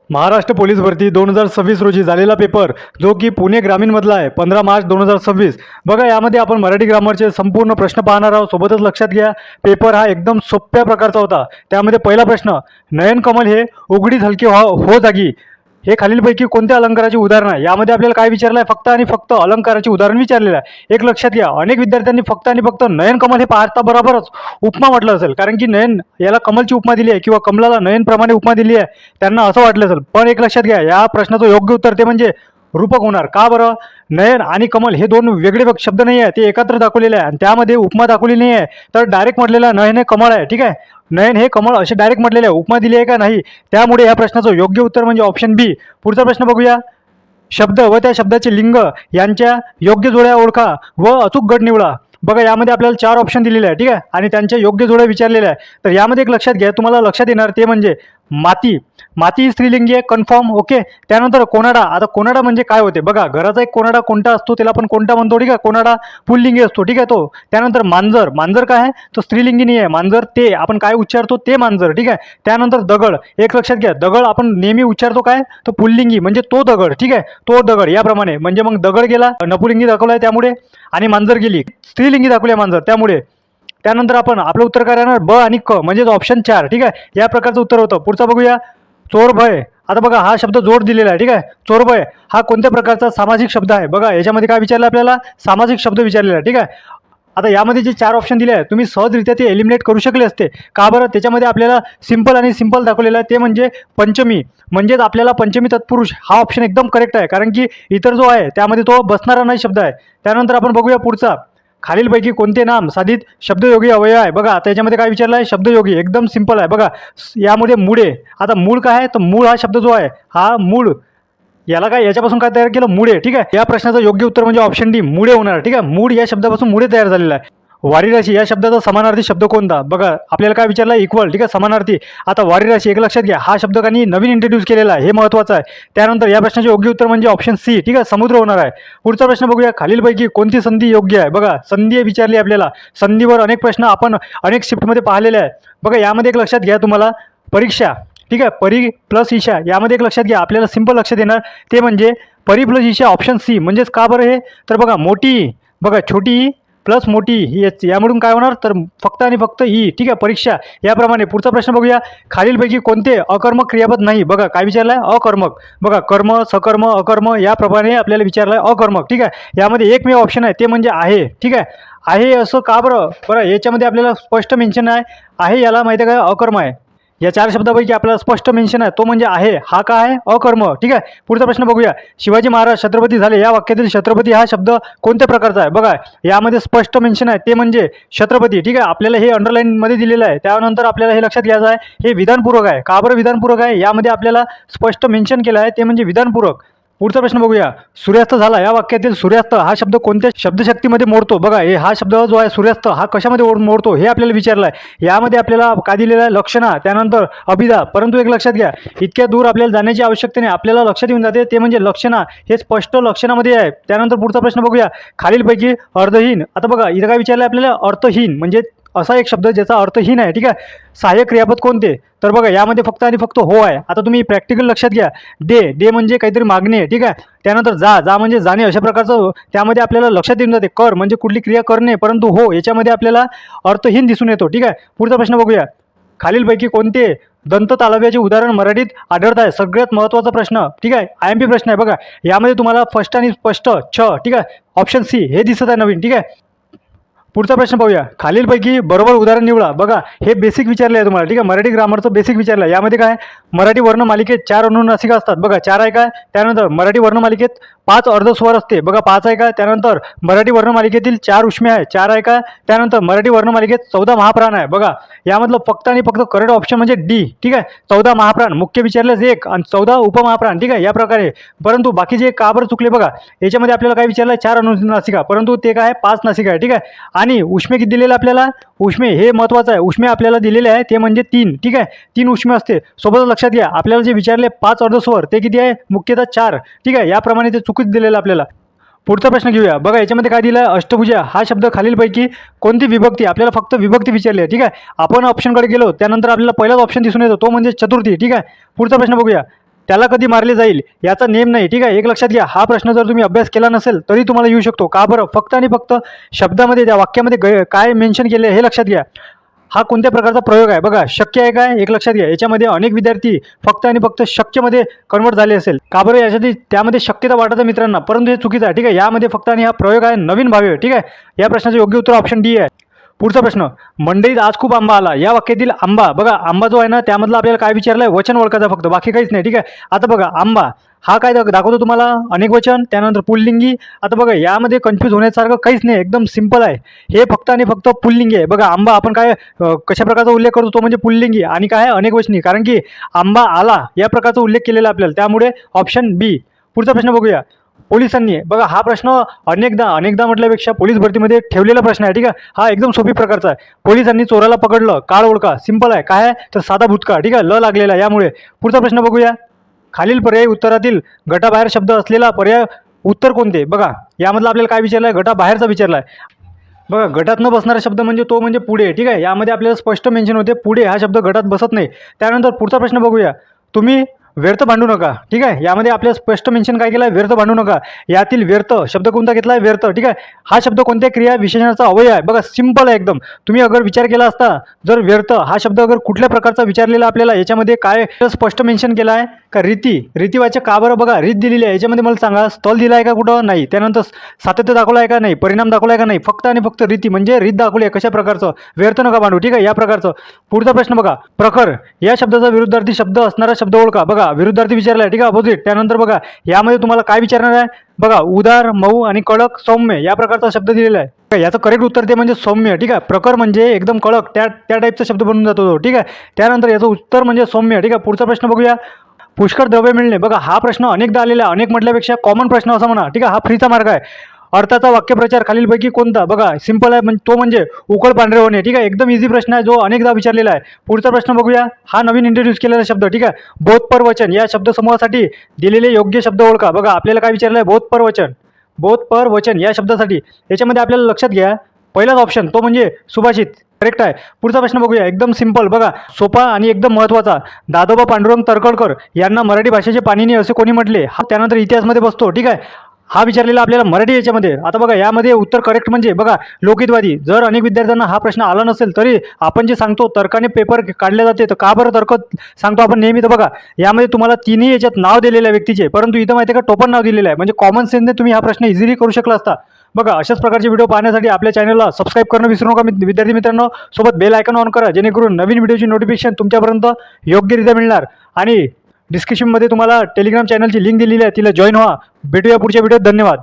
Maharashtra police भरती 2026 रोजी झालेला पेपर, जो की पुणे ग्रामीणमधला आहे, 15 मार्च 2026. बघा, यामध्ये आपण मराठी ग्रामरचे संपूर्ण प्रश्न पाहणार आहोत. सोबतच लक्षात घ्या, पेपर हा एकदम सोप्या प्रकारचा होता. त्यामध्ये पहिला प्रश्न, नयन कमल हे उघडीत हलके हो जागी, हे खालीलपैकी कोणत्या अलंकाराचे उदाहरण आहे? यामध्ये आपल्याला काय विचारलं आहे? फक्त आणि फक्त अलंकाराचे उदाहरण विचारलेलं आहे. एक लक्षात घ्या, अनेक विद्यार्थ्यांनी फक्त आणि फक्त नयन कमल हे पाहता बरोबरच उपमा म्हटलं असेल, कारण की नयन याला कमलची उपमा दिली आहे किंवा कमलाला नयनप्रमाणे उपमा दिली आहे, त्यांना असं वाटलं असेल. पण एक लक्षात घ्या, या प्रश्नाचं योग्य उत्तर ते म्हणजे रूपक होणार. का बरं? नयन आणि कमल हे दोन वेगळे शब्द नाही आहे, ते एकत्र दाखवलेले आहे आणि त्यामध्ये उपमा दाखवली नाही आहे. तर डायरेक्ट म्हटलेलं नयन हे कमळ आहे. ठीक आहे, नयन हे कमळ असे डायरेक्ट म्हटलेले आहे, उपमा दिली आहे का नाही. त्यामुळे या प्रश्नाचं योग्य उत्तर म्हणजे ऑप्शन बी. पुढचा प्रश्न बघूया. शब्द व त्या शब्दाचे लिंग यांच्या योग्य जोड्या ओळखा व अचूक गट निवडा. बघा, यामध्ये आपल्याला 4 ऑप्शन दिलेले आहे. ठीक आहे, आणि त्यांच्या योग्य जोड्या विचारलेल्या आहे. तर यामध्ये एक लक्षात घ्या, तुम्हाला लक्षात येणार ते म्हणजे माती. माती ही स्त्रीलिंगी आहे, कन्फर्म. ओके. त्यानंतर कोनाडा. आता कोनाडा म्हणजे काय होते? बघा, घराचा एक कोनाडा कोणता असतो त्याला आपण कोणता म्हणतो? ठीक आहे, कोनाडा पुल्लिंगी असतो. ठीक आहे, तो. त्यानंतर मांजर. मांजर काय आहे? तो स्त्रीलिंगी नाही आहे. मांजर ते आपण काय उच्चारतो? ते मांजर. ठीक आहे. त्यानंतर दगड. एक लक्षात घ्या, दगड आपण नेहमी उच्चारतो काय? तो पुल्लिंगी, म्हणजे तो दगड. ठीक आहे, तो दगड. याप्रमाणे म्हणजे मग दगड गेला नपुलिंगी दाखवलाय त्यामुळे, आणि मांजर गेली स्त्रीलिंगी दाखवली मांजर, त्यामुळे. त्यानंतर आपण आपलं उत्तर काय राहणार? ब आणि क, म्हणजेच ऑप्शन 4. ठीक आहे, या प्रकारचं उत्तर होतं. पुढचा बघूया. चोरभय. आता बघा, हा शब्द जोड दिलेला आहे. ठीक आहे, चोरभय हा कोणत्या प्रकारचा सामाजिक शब्द आहे? बघा, याच्यामध्ये काय विचारलं आपल्याला? सामाजिक शब्द विचारलेला आहे. ठीक आहे, आता यामध्ये जे 4 ऑप्शन दिले आहे, तुम्ही सहजरित्या ते एलिमिनेट करू शकले असते. का बरं? त्याच्यामध्ये आपल्याला सिंपल आणि सिंपल दाखवलेलं आहे, ते म्हणजे पंचमी, म्हणजेच आपल्याला पंचमी तत्पुरुष हा ऑप्शन एकदम करेक्ट आहे, कारण की इतर जो आहे त्यामध्ये तो बसणारा नाही शब्द आहे. त्यानंतर आपण बघूया पुढचा. खालीलपैकी कोणते नाम साधित शब्दयोगी अवयव आहे? बघा, आता याच्यामध्ये काय विचारलं आहे? शब्दयोगी. एकदम सिंपल आहे. बघा, यामध्ये मुळे. आता मूळ काय आहे? तर मूळ हा शब्द जो आहे, हा मूळ, याला काय, याच्यापासून काय तयार केलं? मुळे. ठीक आहे, या प्रश्नाचं योग्य उत्तर म्हणजे ऑप्शन डी, मुळे होणार. ठीक आहे, मूळ या शब्दापासून मुळे तयार झालेला आहे. वारीराशी या शब्दाचा समानार्थी शब्द कोणता? बघा, आपल्याला काय विचारलं? इक्वल. ठीक आहे, समानार्थी. आता वारीराशी, एक लक्षात घ्या, हा शब्द काही नवीन इंट्रोड्यूस केलेला आहे, हे महत्त्वाचं आहे. त्यानंतर या प्रश्नाचे योग्य उत्तर म्हणजे ऑप्शन सी. ठीक आहे, समुद्र होणार आहे. पुढचा प्रश्न बघूया. खालीलपैकी कोणती संधी योग्य आहे? बघा, संधी विचारली आपल्याला. संधीवर अनेक प्रश्न आपण अनेक शिफ्टमध्ये पाहिलेले आहे. बघा, यामध्ये एक लक्षात घ्या, तुम्हाला परीक्षा. ठीक आहे, परी प्लस ईशा, यामध्ये एक लक्षात घ्या, आपल्याला सिंपल लक्षात येणार ते म्हणजे परी प्लस ईशा, ऑप्शन सी. म्हणजेच का बरं हे? तर बघा, मोठी, बघा छोटी प्लस मोठी, यामधून काय होणार? तर फक्त आणि फक्त ई. ठीक आहे, परीक्षा. याप्रमाणे पुढचा प्रश्न बघूया. खालीलपैकी कोणते अकर्मक क्रियापद नाही? बघा, काय विचारलं आहे? अकर्मक. बघा, कर्म, सकर्म, अकर्म, याप्रमाणे आपल्याला विचारलं आहे अकर्मक. ठीक आहे, यामध्ये एकमेव ऑप्शन आहे, ते म्हणजे आहे. ठीक आहे, आहे असं का बरं? बरं, याच्यामध्ये आपल्याला स्पष्ट मेन्शन आहे, याला माहिती आहे का? अकर्म आहे. या 4 शब्दापैकी आपल्याला स्पष्ट मेन्शन आहे, तो म्हणजे आहे. हा काय आहे? अकर्म. ठीक आहे, पुढचा प्रश्न बघूया. शिवाजी महाराज छत्रपती झाले, या वाक्यातील छत्रपती हा शब्द कोणत्या प्रकारचा आहे? बघा, यामध्ये स्पष्ट मेन्शन आहे, ते म्हणजे छत्रपती. ठीक आहे, आपल्याला हे अंडरलाईनमध्ये दिलेलं आहे. त्यानंतर आपल्याला हे लक्षात घ्यायचं आहे, हे विधानपूर्वक आहे. का बरं विधानपूर्वक आहे? यामध्ये आपल्याला स्पष्ट मेन्शन केलं आहे, ते म्हणजे विधानपूर्वक. पुढचा प्रश्न बघूया. सूर्यास्त झाला, या वाक्यातील सूर्यास्त हा शब्द कोणत्या शब्दशक्तीमध्ये मोडतो? बघा, हे हा शब्द जो आहे सूर्यास्त, हा कशामध्ये मोडतो हे आपल्याला विचारलं आहे. यामध्ये आपल्याला काय दिलेलं आहे? लक्षणा, त्यानंतर अभिधा. परंतु एक लक्षात घ्या, इतक्या दूर आपल्याला जाण्याची आवश्यकता नाही, आपल्याला लक्षात येऊन जाते, ते म्हणजे लक्षणा, हे स्पष्ट लक्षणामध्ये आहे. त्यानंतर पुढचा प्रश्न बघूया. खालीलपैकी अर्थहीन. आता बघा, इथं काय विचारलं आहे आपल्याला? अर्थहीन म्हणजे असा एक शब्द ज्याचा अर्थहीन आहे. ठीक आहे, सहाय्यक क्रियापद कोणते? तर बघा, यामध्ये फक्त आणि फक्त हो आहे. आता तुम्ही प्रॅक्टिकल लक्षात घ्या. दे म्हणजे काहीतरी मागणे आहे. ठीक आहे, त्यानंतर जा म्हणजे जाणे, अशा प्रकारचं त्यामध्ये आपल्याला लक्षात येऊन जाते. कर म्हणजे कुठली क्रिया करणे, परंतु हो याच्यामध्ये आपल्याला अर्थहीन दिसून येतो. ठीक आहे, पुढचा प्रश्न बघूया. खालीलपैकी कोणते दंत तालव्याचे उदाहरण मराठीत आढळत आहे? सगळ्यात महत्त्वाचा प्रश्न. ठीक आहे, IMP प्रश्न आहे. बघा, यामध्ये तुम्हाला फर्स्ट आणि स्पष्ट ठीक आहे, ऑप्शन सी हे दिसत आहे नवीन. ठीक आहे, पुढचा प्रश्न पाहूया. खालीलपैकी बरोबर उदाहरण निवडा. बघा, हे बेसिक विचारले आहे तुम्हाला. ठीक आहे, मराठी ग्रामरचं बेसिक विचारलं आहे. यामध्ये काय? मराठी वर्णमालिकेत 4 अनुनासिका असतात. बघा, 4 आहे काय? त्यानंतर मराठी वर्णमालिकेत 5 अर्धस्वर असते. बघा, 5 आहे का? त्यानंतर मराठी वर्णमालिकेतील 4 उष्मे आहे. 4 आहे का? त्यानंतर मराठी वर्णमालिकेत 14 महाप्राण आहे. बघा, यामधलं फक्त आणि फक्त करेक्ट ऑप्शन म्हणजे डी. ठीक आहे, 14 महाप्राण, मुख्य विचारलेच 1 आणि 14 उपमहाप्राण. ठीक आहे, या प्रकारे. परंतु बाकीचे का बरं चुकले? बघा, याच्यामध्ये आपल्याला काय विचारलं? 4 अनुनासिका, परंतु ते काय? 5 नासिका आहे. ठीक आहे, आणि उष्मे किती दिलेले आपल्याला? उष्मे हे महत्त्वाचं आहे. उष्मे आपल्याला दिलेले आहे, ते म्हणजे 3. ठीक आहे, 3 उष्मे असते. सोबत लक्षात घ्या, आपल्याला जे विचारले 5 अर्धस्वर, ते किती आहे? मुख्यतः 4. ठीक आहे, याप्रमाणे ते चुकीत दिलेलं आपल्याला. पुढचा प्रश्न घेऊया. बघा, याच्यामध्ये काय दिलं आहे? अष्टभुजा हा शब्द खालीलपैकी कोणती विभक्ती? आपल्याला फक्त विभक्ती विचारली आहे. ठीक आहे, आपण ऑप्शनकडे गेलो, त्यानंतर आपल्याला पहिलाच ऑप्शन दिसून येतो, तो म्हणजे चतुर्थी. ठीक आहे, पुढचा प्रश्न बघूया. त्याला कधी मारले जाईल याचा नेम नाही. ठीक आहे, एक लक्षात घ्या, हा प्रश्न जर तुम्ही अभ्यास केला नसेल तरी तुम्हाला येऊ शकतो. का बरं? फक्त आणि फक्त शब्दामध्ये त्या वाक्यामध्ये काय मेन्शन केले हे लक्षात घ्या. हा कोणत्या प्रकारचा प्रयोग आहे बघा. शक्य आहे काय? एक लक्षात घ्या, याच्यामध्ये अनेक विद्यार्थी फक्त आणि फक्त शक्यमध्ये कन्वर्ट झाले असेल. का बरं? याच्यात त्यामध्ये शक्यता वाटतं मित्रांना, परंतु हे चुकीचं आहे. ठीक आहे, यामध्ये फक्त आणि हा प्रयोग आहे नवीन भावे. ठीक आहे, या प्रश्नाचं योग्य उत्तर ऑप्शन डी आहे. पुढचा प्रश्न, मंडईत आज खूप आंबा आला. या वाक्यातील आंबा बघा, आंबा जो आहे ना त्यामधला आपल्याला काय विचारलं आहे? वचन ओळखायचं फक्त, बाकी काहीच नाही. ठीक आहे, आता बघा आंबा हा काय दाखवतो तुम्हाला? अनेक वचन, त्यानंतर पुल्लिंगी. आता बघा यामध्ये कन्फ्यूज होण्यासारखं काहीच नाही, एकदम सिंपल आहे. हे फक्त आणि फक्त पुल्लिंगी आहे. बघा आंबा आपण काय कशा प्रकारचा उल्लेख करतो? तो म्हणजे पुल्लिंगी, आणि काय आहे? अनेक वचनी. कारण की आंबा आला या प्रकारचा उल्लेख केलेला आपल्याला, त्यामुळे ऑप्शन बी. पुढचा प्रश्न बघूया. पोलिसांनी बघा, हा प्रश्न अनेकदा म्हटल्यापेक्षा पोलीस भरतीमध्ये ठेवलेला प्रश्न आहे. ठीक आहे, हा एकदम सोपी प्रकारचा आहे. पोलिसांनी चोराला पकडलं, काळ ओळखा. सिंपल आहे. काय आहे? तर साधा भूतकाळ. ठीक आहे, ल लागलेला यामुळे. पुढचा प्रश्न बघूया. खालील पर्यायी उत्तरातील गटाबाहेर शब्द असलेला पर्याय उत्तर कोणते? बघा यामधला आपल्याला काय विचारलं आहे? गटाबाहेरचा विचारला आहे. बघा गटात न बसणारा शब्द म्हणजे तो म्हणजे पुढे. ठीक आहे, यामध्ये आपल्याला स्पष्ट मेन्शन होते पुढे हा शब्द गटात बसत नाही. त्यानंतर पुढचा प्रश्न बघूया. तुम्ही व्यर्थ भांडू नका. ठीक आहे, यामध्ये आपल्याला स्पष्ट मेन्शन काय केलं आहे? व्यर्थ भांडू नका. यातील व्यर्थ शब्द कोणता घेतला आहे? व्यर्थ. ठीक आहे, हा शब्द कोणत्या क्रिया विशेषणाचा अवयव आहे? बघा सिंपल आहे एकदम. तुम्ही अगर विचार केला असता, जर व्यर्थ हा शब्द अगर कुठल्या प्रकारचा विचारलेला आपल्याला, याच्यामध्ये काय स्पष्ट मेन्शन केला आहे का? रीतीवाचक. का बरं? बघा रीत दिलेली आहे, याच्यामध्ये मला सांगा स्थल दिला आहे का कुठं? नाही. त्यानंतर सातत्य दाखवलं आहे का? नाही. परिणाम दाखवला आहे का? नाही. फक्त आणि फक्त रीती म्हणजे रीत दाखवली आहे. कशा प्रकारचं? व्यर्थ नका भांडू. ठीक आहे, या प्रकारचं. पुढचा प्रश्न बघा. प्रखर या शब्दाचा विरुद्धार्थी शब्द असणारा शब्द ओळखा. बघा विरुद्धार्थी विचारला आहे. ठीक आहे, अपोजिट. त्यानंतर बघा यामध्ये तुम्हाला काय विचारणार आहे? बघा उदार, मऊ आणि कडक, सौम्य या प्रकारचा शब्द दिलेला आहे. याचं करेक्ट उत्तर ते म्हणजे सौम्य. ठीक आहे, प्रखर म्हणजे एकदम कडक, त्या टाईपचा शब्द बनून जातो तो. ठीक आहे, त्यानंतर याचं उत्तर म्हणजे सौम्य. ठीक आहे, पुढचा प्रश्न बघूया. पुष्कळ द्रव्य मिळणे. बघा हा प्रश्न अनेकदा आलेला आहे, अनेक म्हटल्यापेक्षा कॉमन प्रश्न असा म्हणा. ठीक आहे, हा फ्रीचा मार्ग आहे. अर्थाचा वाक्यप्रचार खालीलपैकी कोणता? बघा सिंपल आहे, म्हणजे तो म्हणजे उकळ पांढरे होणे. ठीक आहे, एकदम इझी प्रश्न आहे, जो अनेकदा विचारलेला आहे. पुढचा प्रश्न बघूया. हा नवीन इंट्रोड्यूस केलेला शब्द. ठीक आहे, बोधपर-वचन या शब्दसमूहासाठी दिलेले योग्य शब्द ओळखा. बघा आपल्याला काय विचारलं आहे? बोधपर-वचन या शब्दासाठी याच्यामध्ये आपल्याला लक्षात घ्या, पहिलाच ऑप्शन तो म्हणजे सुभाषित करेक्ट आहे. पुढचा प्रश्न बघूया, एकदम सिंपल. बघा सोपा आणि एकदम महत्त्वाचा. दादोबा पांडुरंग तर्खडकर यांना मराठी भाषेचे पाणिनी असे कोणी म्हटले? हा त्यानंतर इतिहासमध्ये बसतो. ठीक आहे, हा विचारलेला आपल्याला मराठी याच्यामध्ये. आता बघा यामध्ये उत्तर करेक्ट म्हणजे बघा लोकहितवादी. जर अनेक विद्यार्थ्यांना हा प्रश्न आला नसेल तरी आपण जे सांगतो तर्काने पेपर काढले जाते, तर का बरं तर्क सांगतो आपण नेहमी? तर बघा यामध्ये तुम्हाला तिन्ही याच्यात नाव दिलेल्या व्यक्तीचे, परंतु इथं माहिती आहे का टोपण नाव दिलेलं आहे. म्हणजे कॉमन सेन्सने तुम्ही हा प्रश्न इझिली करू शकला असता. बघा अशाच प्रकारचे व्हिडिओ पाहण्यासाठी आपल्या चॅनलला सबस्क्राईब करणं विसरू नका विद्यार्थी मित्रांनो. सोबत बेल आयकॉन ऑन करा, जेणेकरून नवीन व्हिडिओची नोटिफिकेशन तुमच्यापर्यंत योग्यरित्या मिळणार. आणि डिस्क्रिप्शनमध्ये तुम्हाला टेलिग्राम चॅनलची लिंक दिलेली आहे, तिला जॉईन व्हा. भेटूया पुढच्या व्हिडिओत. धन्यवाद.